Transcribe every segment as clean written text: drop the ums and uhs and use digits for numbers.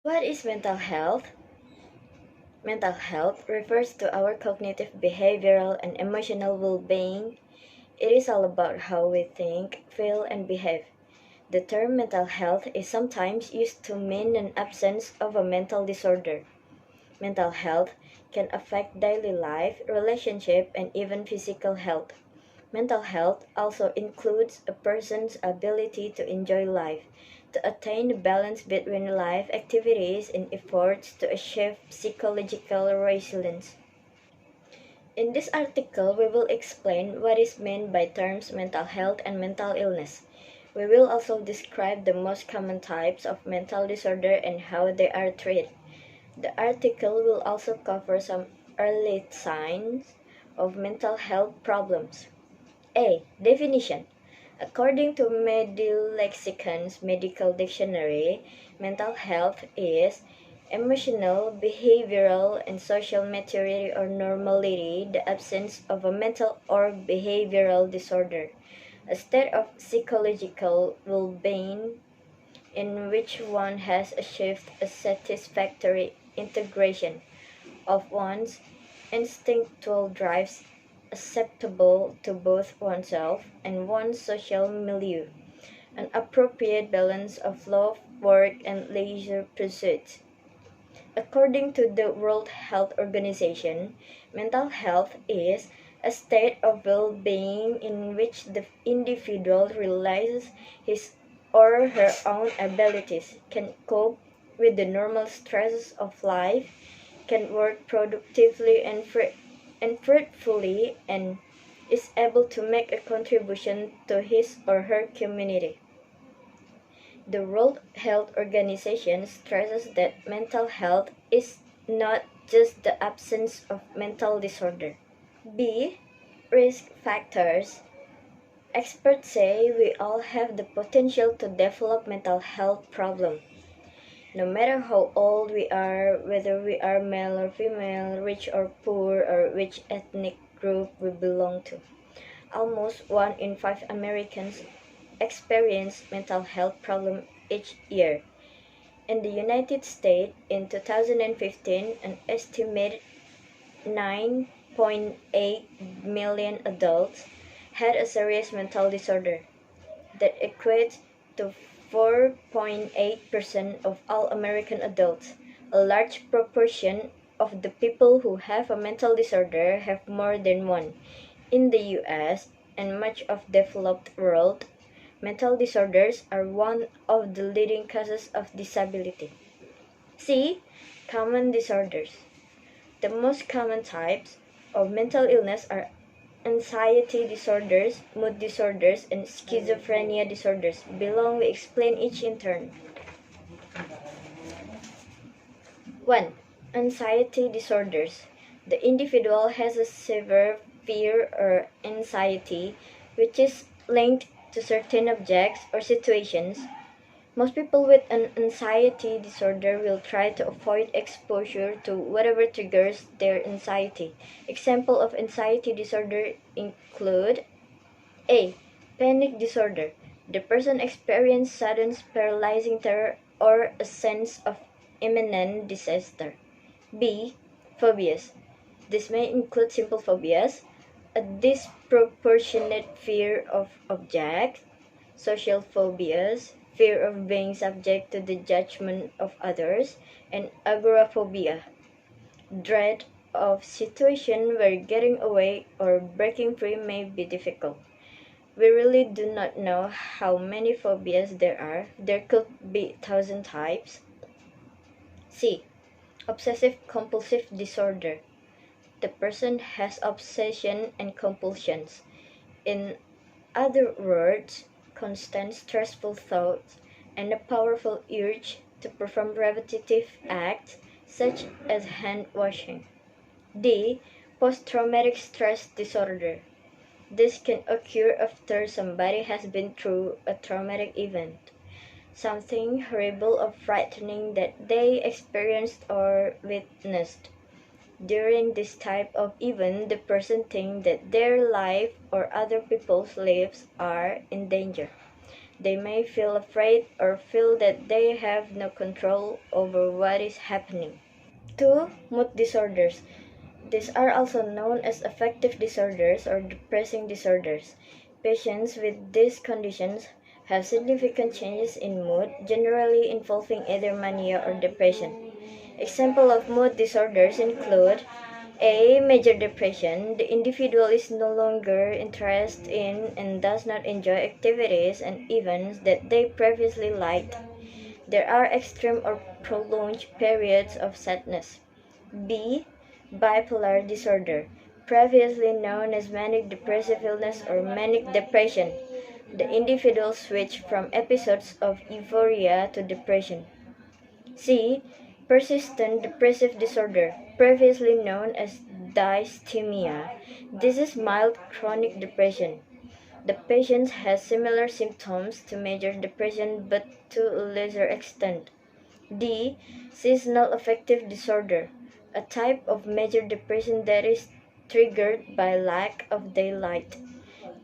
What is mental health? Mental health refers to our cognitive, behavioral, and emotional well being. It is all about how we think, feel, and behave. The term mental health is sometimes used to mean an absence of a mental disorder. Mental health can affect daily life, relationship, and even physical health. Mental health also includes a person's ability to enjoy life, to attain balance between life activities and efforts to achieve psychological resilience. In this article, we will explain what is meant by terms mental health and mental illness. We will also describe the most common types of mental disorder and how they are treated. The article will also cover some early signs of mental health problems. A. Definition. According to Medilexicon's medical dictionary, mental health is emotional, behavioral, and social maturity or normality, the absence of a mental or behavioral disorder, a state of psychological well-being in which one has achieved a satisfactory integration of one's instinctual drives acceptable to both oneself and one's social milieu, an appropriate balance of love, work, and leisure pursuits. According to the World Health Organization, mental health is a state of well-being in which the individual realizes his or her own abilities, can cope with the normal stresses of life, can work productively and fruitfully, and is able to make a contribution to his or her community. The World Health Organization stresses that mental health is not just the absence of mental disorder. B. Risk factors. Experts say we all have the potential to develop mental health problems. No matter how old we are, whether we are male or female, rich or poor, or which ethnic group we belong to. Almost 1 in 5 Americans experience mental health problems each year. In the United States, in 2015, an estimated 9.8 million adults had a serious mental disorder. That equates to 4.8% of all American adults. A large proportion of the people who have a mental disorder have more than one. In the US and much of the developed world, mental disorders are one of the leading causes of disability. C. Common disorders. The most common types of mental illness are anxiety disorders, mood disorders, and schizophrenia disorders. Below we explain each in turn. 1. Anxiety disorders. The individual has a severe fear or anxiety which is linked to certain objects or situations. Most people with an anxiety disorder will try to avoid exposure to whatever triggers their anxiety. Example of anxiety disorder include A. Panic disorder. The person experiences sudden paralyzing terror or a sense of imminent disaster. B. Phobias. This may include simple phobias, a disproportionate fear of objects, social phobias, fear of being subject to the judgment of others, and agoraphobia, dread of situation where getting away or breaking free may be difficult. We really do not know how many phobias there are. There could be 1,000 types. C. Obsessive compulsive disorder. The person has obsession and compulsions. In other words, constant stressful thoughts and a powerful urge to perform repetitive acts such as hand washing. D. Post-traumatic stress disorder. This can occur after somebody has been through a traumatic event, something horrible or frightening that they experienced or witnessed. During this type of event, the person thinks that their life or other people's lives are in danger. They may feel afraid or feel that they have no control over what is happening. 2. Mood disorders. These are also known as affective disorders or depressing disorders. Patients with these conditions have significant changes in mood, generally involving either mania or depression. Examples of mood disorders include a. Major depression. The individual is no longer interested in and does not enjoy activities and events that they previously liked. There are extreme or prolonged periods of sadness. B. Bipolar disorder, previously known as manic depressive illness or manic depression. The individual switched from episodes of euphoria to depression. C. Persistent depressive disorder, previously known as dysthymia. This is mild chronic depression. The patient has similar symptoms to major depression but to a lesser extent. D. Seasonal affective disorder, a type of major depression that is triggered by lack of daylight.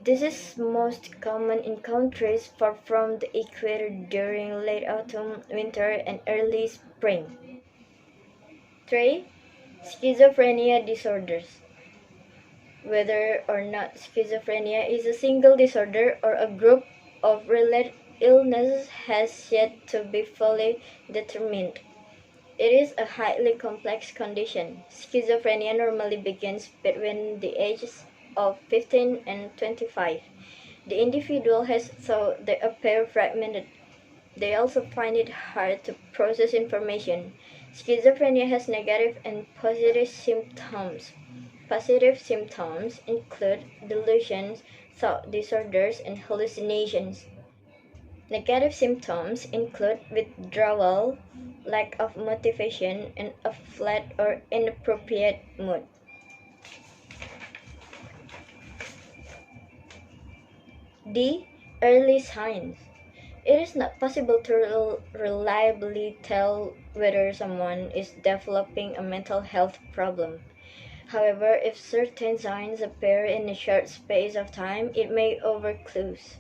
This is most common in countries far from the equator during late autumn, winter, and early spring. 3. Schizophrenia disorders. Whether or not schizophrenia is a single disorder or a group of related illnesses has yet to be fully determined. It is a highly complex condition. Schizophrenia normally begins between the ages of 15 and 25. The individual has thought they appear fragmented. They also find it hard to process information. Schizophrenia has negative and positive symptoms. Positive symptoms include delusions, thought disorders, and hallucinations. Negative symptoms include withdrawal, lack of motivation, and a flat or inappropriate mood. D. Early signs. It is not possible to reliably tell whether someone is developing a mental health problem. However, if certain signs appear in a short space of time, it may offer clues.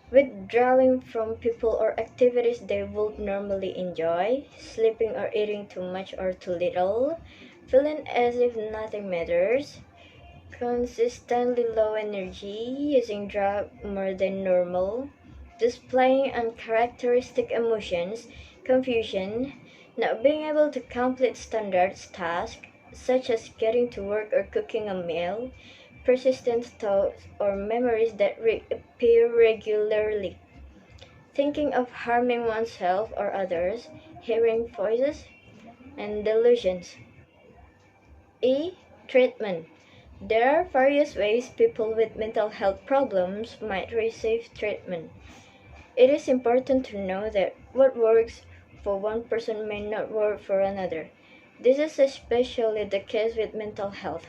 Withdrawing from people or activities they would normally enjoy, sleeping or eating too much or too little, feeling as if nothing matters, consistently low energy, using drugs more than normal, displaying uncharacteristic emotions, confusion, not being able to complete standard tasks such as getting to work or cooking a meal, persistent thoughts or memories that reappear regularly, thinking of harming oneself or others, hearing voices, and delusions. E. Treatment. There are various ways people with mental health problems might receive treatment. It is important to know that what works for one person may not work for another. This is especially the case with mental health.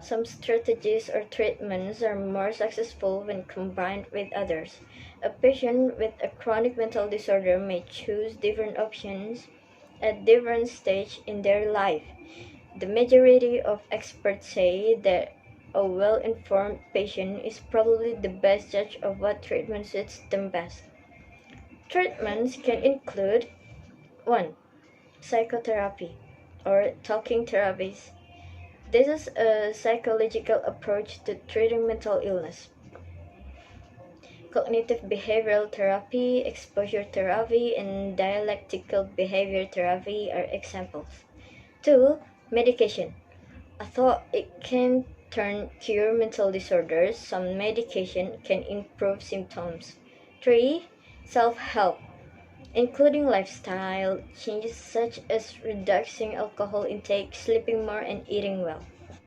Some strategies or treatments are more successful when combined with others. A patient with a chronic mental disorder may choose different options at different stages in their life. The majority of experts say that a well-informed patient is probably the best judge of what treatment suits them best. Treatments can include 1. Psychotherapy or talking therapies. This is a psychological approach to treating mental illness. Cognitive behavioral therapy, exposure therapy, and dialectical behavior therapy are examples. 2. Medication. Although it can cure mental disorders, some medication can improve symptoms. 3. Self-help, including lifestyle changes such as reducing alcohol intake, sleeping more, and eating well.